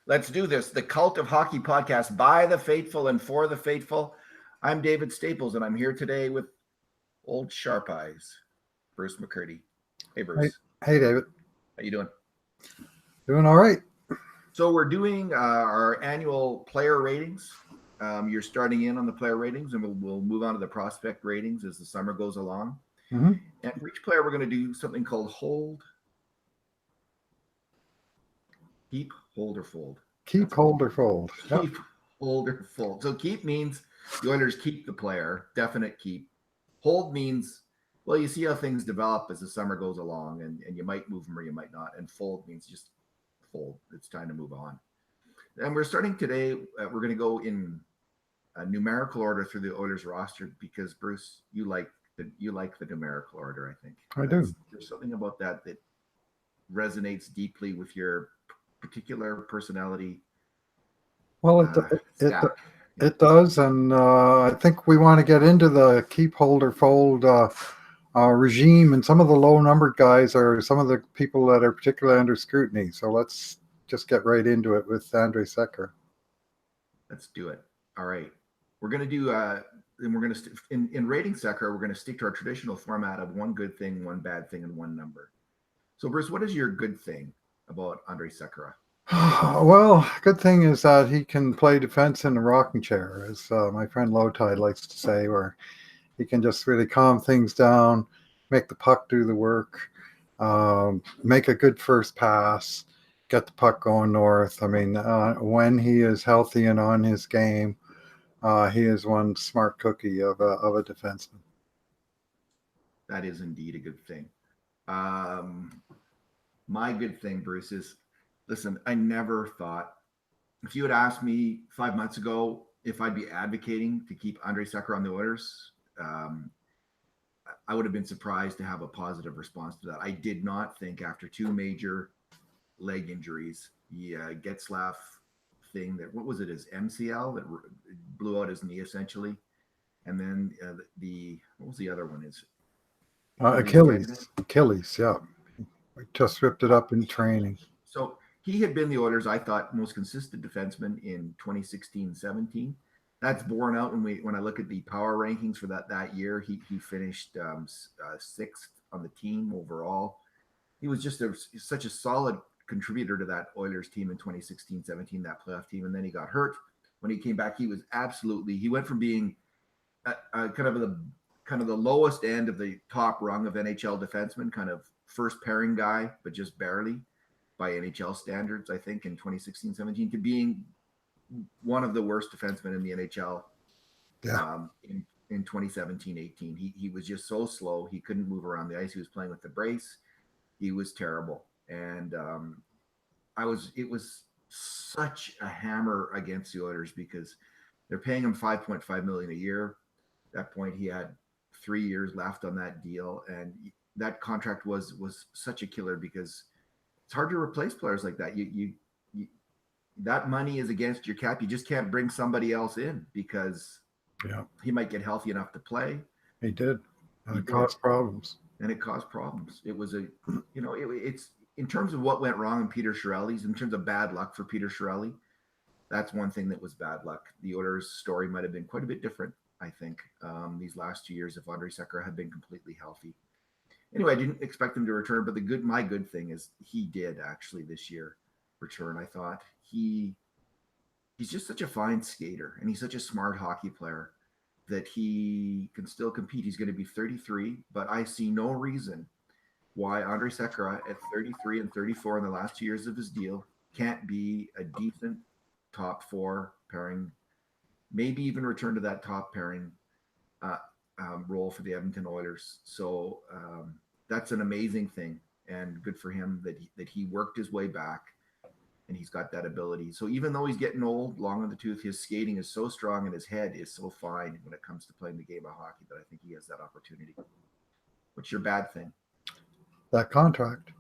Let's do this. The Cult of Hockey podcast by the faithful and for the faithful. I'm David Staples, and I'm here today with old sharp eyes, Bruce McCurdy. Hey, Bruce. Hey, David. How you doing? Doing all right. So we're doing our annual player ratings. You're starting in on the player ratings, and we'll move on to the prospect ratings as the summer goes along. Mm-hmm. And for each player, we're going to do something called hold, keep, hold, or fold. Keep, hold, or fold. Keep, hold, or fold. So keep means the Oilers keep the player, definite keep. Hold means, well, you see how things develop as the summer goes along, and you might move them or you might not. And fold means just fold. It's time to move on. And we're starting today. We're going to go in a numerical order through the Oilers roster because, Bruce, you like the numerical order, I think. I do. There's something about that resonates deeply with your particular personality. Well, it does, and I think we want to get into the keep, hold, or fold regime, and some of the low-numbered guys are some of the people that are particularly under scrutiny. So let's just get right into it with Andrej Sekera. Let's do it. All right. We're going to do, and we're going to, in rating Sekera, we're going to stick to our traditional format of one good thing, one bad thing, and one number. So, Bruce, what is your good thing about Andrej Sekera? Well, good thing is that he can play defense in a rocking chair, as my friend Lowtide likes to say, where he can just really calm things down, make the puck do the work, make a good first pass, get the puck going north. I mean, when he is healthy and on his game, he is one smart cookie of a defenseman. That is indeed a good thing. My good thing, Bruce, is, listen, I never thought, if you had asked me 5 months ago if I'd be advocating to keep Andrej Sekera on the Oilers, I would have been surprised to have a positive response to that. I did not think after two major leg injuries, the Getzlaf thing that, what was it, his MCL that blew out his knee essentially, and then what was the other one? Is Achilles, yeah. We just ripped it up in training. So he had been the Oilers, I thought, most consistent defenseman in 2016-17. That's borne out when I look at the power rankings for that year. He finished sixth on the team overall. He was just such a solid contributor to that Oilers team in 2016-17, that playoff team. And then he got hurt. When he came back, he went from being kind of the lowest end of the top rung of NHL defensemen, kind of first pairing guy, but just barely by NHL standards, I think, in 2016-17, to being one of the worst defensemen in the NHL in 2017-18. He was just so slow. He couldn't move around the ice. He was playing with the brace. He was terrible. And it was such a hammer against the Oilers because they're paying him $5.5 million a year. At that point, he had 3 years left on that deal. And that contract was such a killer because it's hard to replace players like that. You that money is against your cap. You just can't bring somebody else in because he might get healthy enough to play. He did. And it caused problems. It was it's in terms of what went wrong in Peter Chiarelli's, in terms of bad luck for Peter Chiarelli, that's one thing that was bad luck. The Oilers' story might have been quite a bit different, I think, these last 2 years if Andrej Sekera had been completely healthy. Anyway, I didn't expect him to return, but my good thing is he did actually this year return. I thought he's just such a fine skater and he's such a smart hockey player that he can still compete. He's going to be 33, but I see no reason why Andrej Sekera at 33 and 34 in the last 2 years of his deal can't be a decent top four pairing, maybe even return to that top pairing role for the Edmonton Oilers. So that's an amazing thing and good for him that he worked his way back and he's got that ability. So even though he's getting old, long on the tooth, his skating is so strong and his head is so fine when it comes to playing the game of hockey that I think he has that opportunity. What's your bad thing? That contract.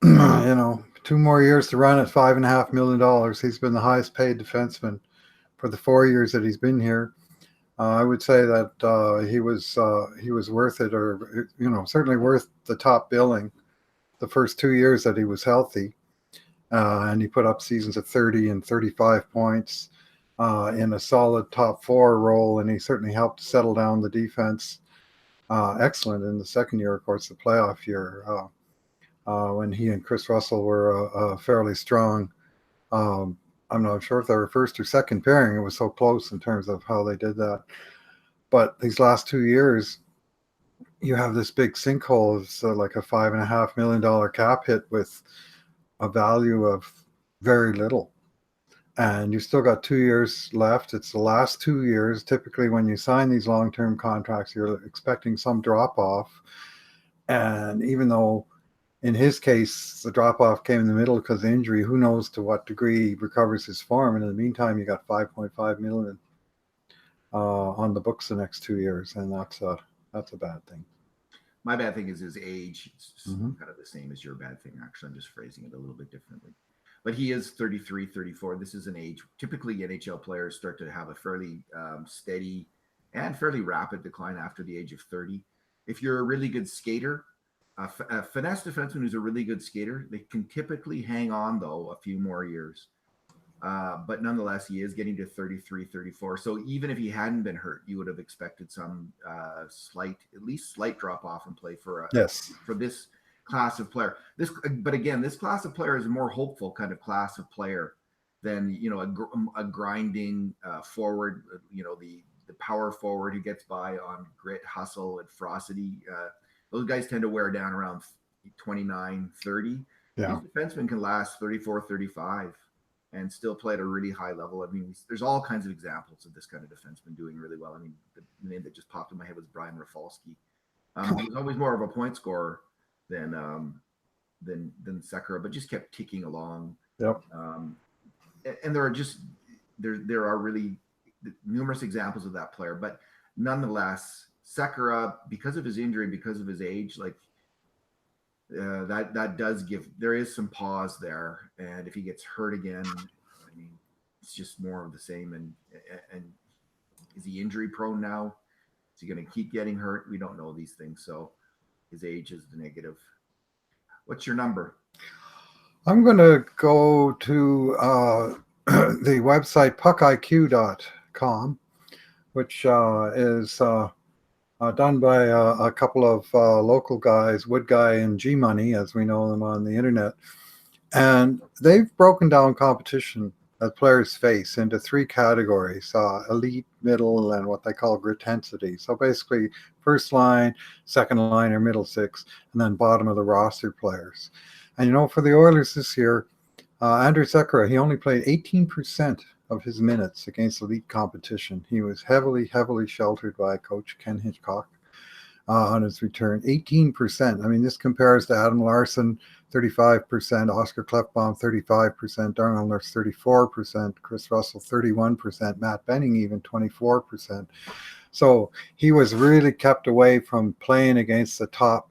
2 more years to run at $5.5 million. He's been the highest paid defenseman for the 4 years that he's been here. I would say that he was worth it, or certainly worth the top billing the first 2 years that he was healthy. and he put up seasons of 30 and 35 points in a solid top four role, and he certainly helped settle down the defense. Excellent in the second year, of course, the playoff year, when he and Chris Russell were fairly strong. Um, I'm not sure if they were first or second pairing. It was so close in terms of how they did that. But these last 2 years, you have this big sinkhole. It's like a $5.5 million cap hit with a value of very little. And you still got 2 years left. It's the last 2 years. Typically, when you sign these long-term contracts, you're expecting some drop-off. And even though in his case, the drop-off came in the middle because of injury, who knows to what degree he recovers his form. And in the meantime, you got $5.5 million on the books the next 2 years, and that's a bad thing. My bad thing is his age. It's Mm-hmm. kind of the same as your bad thing. Actually, I'm just phrasing it a little bit differently. But he is 33, 34. This is an age. Typically, NHL players start to have a fairly steady and fairly rapid decline after the age of 30. If you're a really good skater, a finesse defenseman who's a really good skater, they can typically hang on, though, a few more years. But nonetheless, he is getting to 33, 34. So even if he hadn't been hurt, you would have expected some at least slight drop off in play Yes. for this class of player. But again, this class of player is a more hopeful kind of class of player than a grinding forward. The power forward who gets by on grit, hustle, and ferocity. Those guys tend to wear down around 29, 30. Yeah. These defensemen can last 34, 35 and still play at a really high level. I mean, there's all kinds of examples of this kind of defenseman doing really well. I mean, the name that just popped in my head was Brian Rafalski. He was always more of a point scorer than Sekera, but just kept ticking along. Yep. And there are really numerous examples of that player, but nonetheless, Sekera, because of his injury, because of his age, like that does there is some pause there, and if he gets hurt again, I mean, it's just more of the same. And is he injury prone now? Is he going to keep getting hurt? We don't know these things, so his age is the negative. What's your number? I'm going to go to the website puckiq.com, which is done by a couple of local guys, Wood Guy and G Money, as we know them on the internet. And they've broken down competition that players face into three categories: elite, middle, and what they call gritintensity. So basically, first line, second line, or middle six, and then bottom of the roster players. And for the Oilers this year, Andrej Sekera, he only played 18% of his minutes against elite competition. He was heavily sheltered by coach Ken Hitchcock on his return. 18%. I mean, this compares to Adam Larson, 35%, Oscar Klefbom, 35%, Darnell Nurse, 34%, Chris Russell, 31%, Matt Benning, even 24%. So he was really kept away from playing against the top.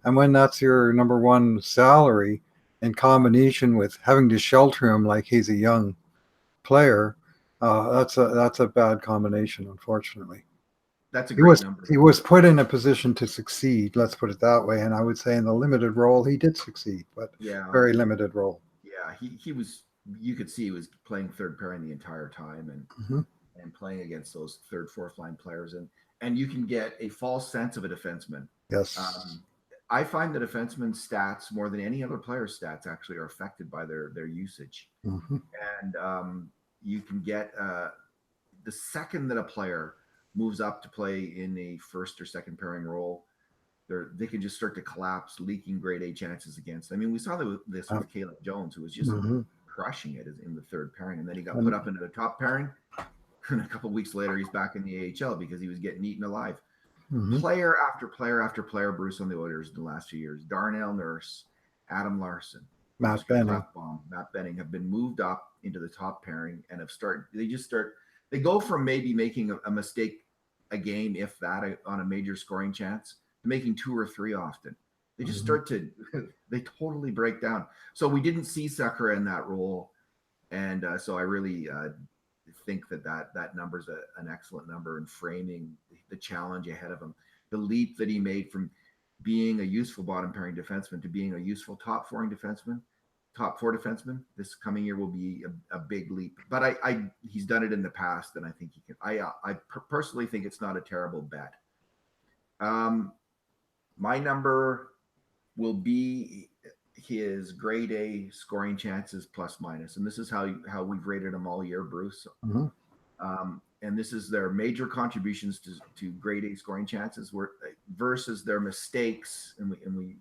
And when that's your number one salary, in combination with having to shelter him like he's a young player, that's a bad combination, unfortunately. That's a great number. He was put in a position to succeed, let's put it that way. And I would say in the limited role, he did succeed, but very limited role. Yeah, he was, you could see he was playing third pairing the entire time and playing against those third, fourth line players. And you can get a false sense of a defenseman. Yes. I find the defenseman's stats more than any other player's stats actually are affected by their usage. Mm-hmm. And you can get the second that a player moves up to play in a first or second pairing role, they can just start to collapse, leaking grade A chances against. I mean, we saw this with Caleb Jones, who was just crushing it in the third pairing, and then he got put up into the top pairing, and a couple of weeks later, he's back in the AHL because he was getting eaten alive. Mm-hmm. Player after player after player, Bruce, on the Oilers in the last few years, Darnell Nurse, Adam Larson, Matt Benning have been moved up into the top pairing and they go from maybe making a mistake a game, if that, on a major scoring chance, to making two or three often. They just they totally break down. So we didn't see Sekera in that role. And so I really think that number is an excellent number in framing the challenge ahead of him. The leap that he made from being a useful bottom pairing defenseman to being a useful top four defenseman top 4 defenseman. This coming year will be a big leap. But he's done it in the past, and I think he can. I personally think it's not a terrible bet. My number will be his grade A scoring chances plus minus, and this is how we've rated them all year, Bruce. And this is their major contributions to grade A scoring chances versus their mistakes, and we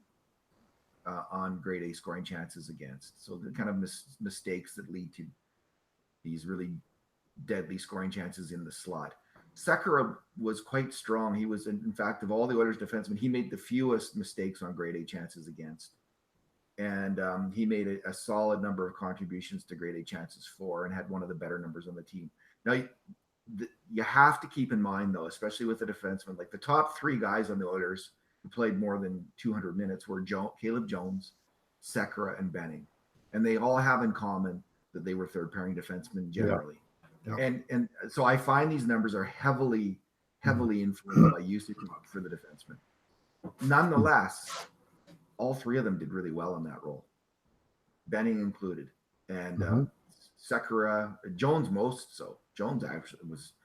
on grade A scoring chances against. So the kind of mistakes that lead to these really deadly scoring chances in the slot. Sekera was quite strong. He was, in fact, of all the Oilers defensemen, he made the fewest mistakes on grade A chances against. And he made a solid number of contributions to grade A chances for, and had one of the better numbers on the team. Now, you have to keep in mind, though, especially with the defenseman, like the top 3 guys on the Oilers who played more than 200 minutes were Caleb Jones, Sekera, and Benning. And they all have in common that they were third pairing defensemen generally. Yeah. And so I find these numbers are heavily influenced by usage for the defenseman. Nonetheless, all 3 of them did really well in that role, Benning included. And Sekera, Jones most so. Jones actually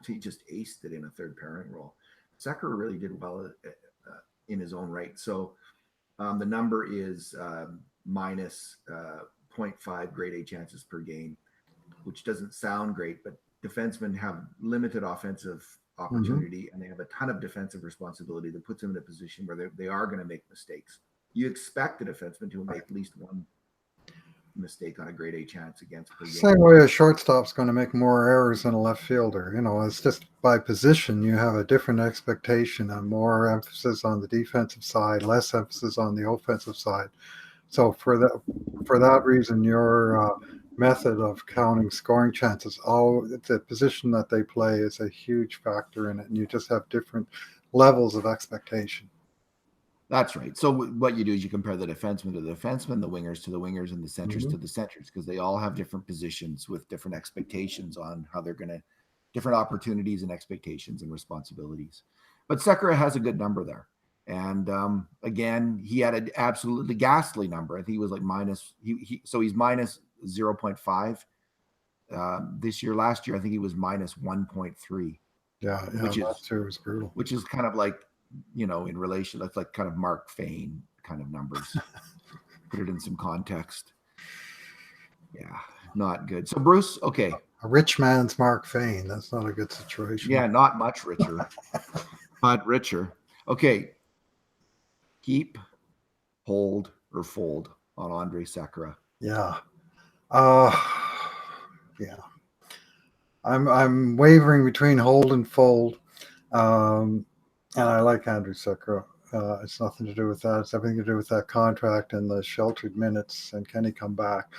he just aced it in a third pairing role. Sekera really did well in his own right. So the number is minus 0.5 grade A chances per game, which doesn't sound great, but defensemen have limited offensive opportunity and they have a ton of defensive responsibility that puts them in a position where they are going to make mistakes. You expect a defenseman to make at least one mistake on a grade A chance against per game. Same way a shortstop's going to make more errors than a left fielder. It's just by position you have a different expectation and more emphasis on the defensive side, less emphasis on the offensive side. So for that reason, your method of counting scoring chances, the position that they play is a huge factor in it, and you just have different levels of expectation. That's right. So what you do is you compare the defenseman to the defenseman, the wingers to the wingers, and the centers to the centers, because they all have different positions with different expectations on how they're going to, different opportunities and expectations and responsibilities. But Sekera has a good number there. And again, he had an absolutely ghastly number. I think he was like so he's minus 0.5 this year. Last year, I think he was minus 1.3. Yeah, last year was brutal. Which is kind of like, in relation, that's like kind of Mark Fane kind of numbers. Put it in some context. Yeah, not good. So Bruce, okay. A rich man's Mark Fane. That's not a good situation. Yeah, not much richer, but richer. Okay. Keep, hold, or fold on Andrej Sekera. Yeah. Yeah. I'm wavering between hold and fold. And I like Andrej Sekera. It's nothing to do with that. It's everything to do with that contract and the sheltered minutes and can he come back.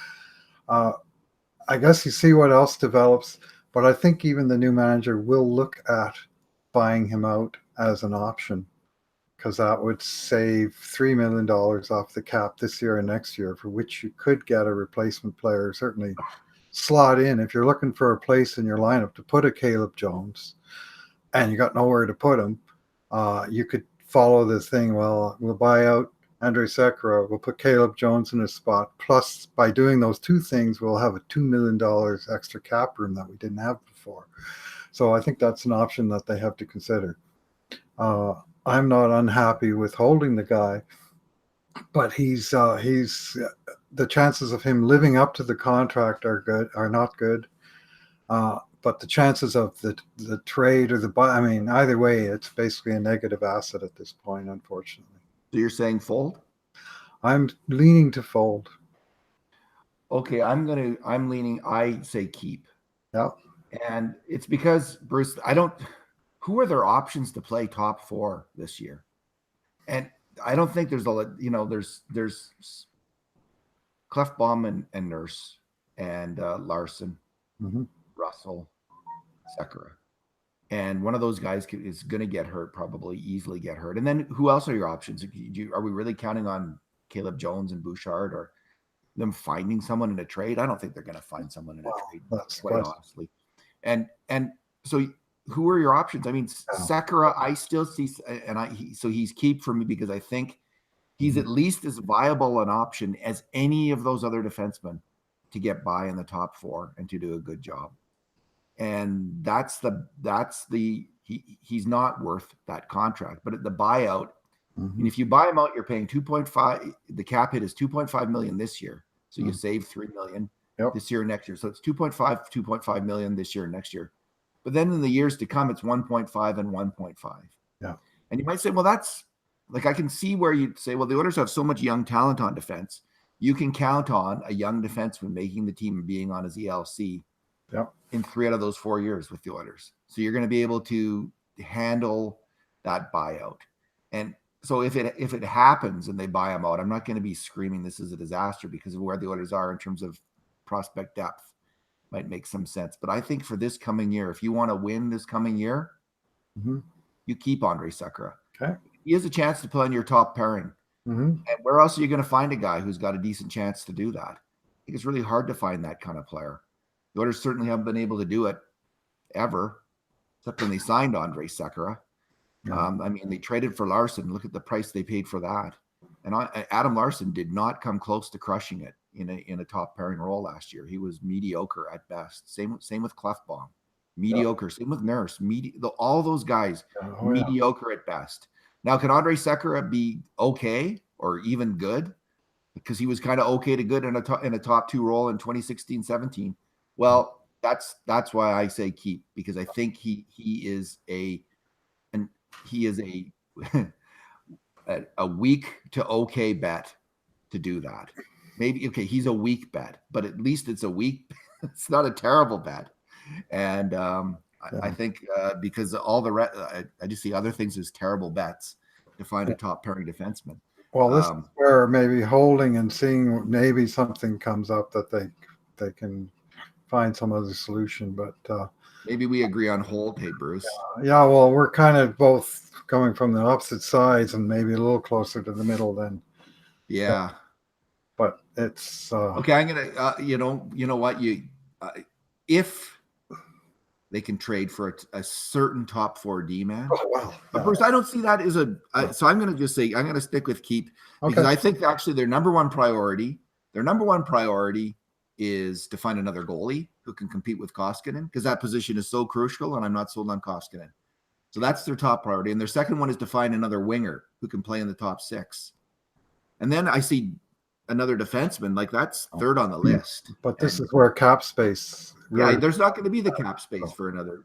I guess you see what else develops, but I think even the new manager will look at buying him out as an option, because that would save $3 million off the cap this year and next year, for which you could get a replacement player, certainly slot in. If you're looking for a place in your lineup to put a Caleb Jones and you got nowhere to put him, you could follow this thing. Well, we'll buy out Andrej Sekera. We'll put Caleb Jones in his spot. Plus, by doing those 2 things, we'll have a $2 million extra cap room that we didn't have before. So I think that's an option that they have to consider. I'm not unhappy with holding the guy, but he's the chances of him living up to the contract are not good. But the chances of the trade or the buy, either way, it's basically a negative asset at this point, unfortunately. So you're saying fold? I'm leaning to fold. Okay, I say keep. Yeah. And it's because, Bruce, who are their options to play top 4 this year? And I don't think there's there's Clefbaum and Nurse and Larson, Russell, Sekera. And one of those guys is going to get hurt, probably easily get hurt. And then who else are your options? Are we really counting on Caleb Jones and Bouchard, or them finding someone in a trade? I don't think they're going to find someone in a trade, quite honestly. And so who are your options? Sekera, I still see, so he's keep for me because I think He's at least as viable an option as any of those other defensemen to get by in the top four and to do a good job. And he's not worth that contract. But at the buyout, and if you buy him out, you're paying 2.5. The cap hit is 2.5 million this year. So you save 3 million this year and next year. So it's 2.5 million this year and next year. But then in the years to come, it's 1.5 and 1.5. Yeah. And you might say, well, that's like, I can see where you'd say, well, the Oilers have so much young talent on defense. You can count on a young defenseman making the team and being on his ELC in 3 out of those 4 years with the Oilers. So you're going to be able to handle that buyout. And so if it happens and they buy him out, I'm not going to be screaming this is a disaster because of where the Oilers are in terms of prospect depth. Might make some sense. But I think for this coming year, if you want to win this coming year, you keep Andrej Sekera. Okay. He has a chance to play on your top pairing. And where else are you going to find a guy who's got a decent chance to do that? I think it's really hard to find that kind of player. The Oilers certainly haven't been able to do it ever, except when they signed Andrej Sekera. I mean, they traded for Larson. Look at the price they paid for that. And Adam Larson did not come close to crushing it in a top pairing role last year. He was mediocre at best. Same with Clefbaum. Mediocre. Same with Nurse. All those guys, mediocre at best. Now, can Andrej Sekera be okay or even good? Because he was kind of okay to good in a top 2 role in 2016-17. Well, that's why I say keep, because I think he is a a weak to okay bet to do that. Maybe he's a weak bet, but at least it's a weak. It's not a terrible bet, and I think because all the I just see other things as terrible bets to find a top pairing defenseman. Well, this is where maybe holding and seeing maybe something comes up that they can find some other solution, but maybe we agree on hold. Hey, Bruce. Yeah, well, we're kind of both coming from the opposite sides and maybe a little closer to the middle then. Yeah. But it's okay. I'm gonna, you know what, if they can trade for a certain top 4 D man. Oh, wow. But Bruce, I don't see that as so I'm gonna just say I'm gonna stick with keep because I think actually their number one priority is to find another goalie who can compete with Koskinen, because that position is so crucial, and I'm not sold on Koskinen. So that's their top priority. And their second one is to find another winger who can play in the top 6. And then I see another defenseman, like that's third on the list. But this is where cap space. Really, there's not going to be the cap space for another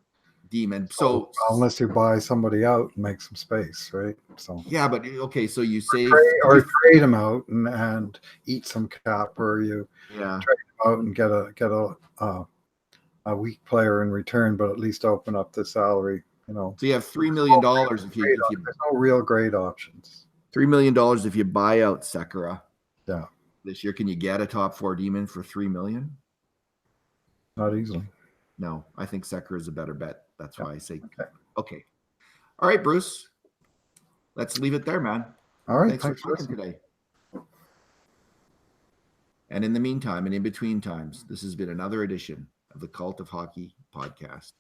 demon. So unless you buy somebody out and make some space, right? So yeah, but okay, so you save trade them out and eat some cap, or you trade them out and get a weak player in return, but at least open up the salary. So you have $3 million if you there's no real great options. $3 million if you buy out Sekera. Yeah. This year, can you get a top 4 demon for $3 million? Not easily. No, I think Sekera is a better bet. That's why I say okay. All right, Bruce. Let's leave it there, man. All right. Thanks for talking today. And in the meantime, and in between times, this has been another edition of the Cult of Hockey podcast.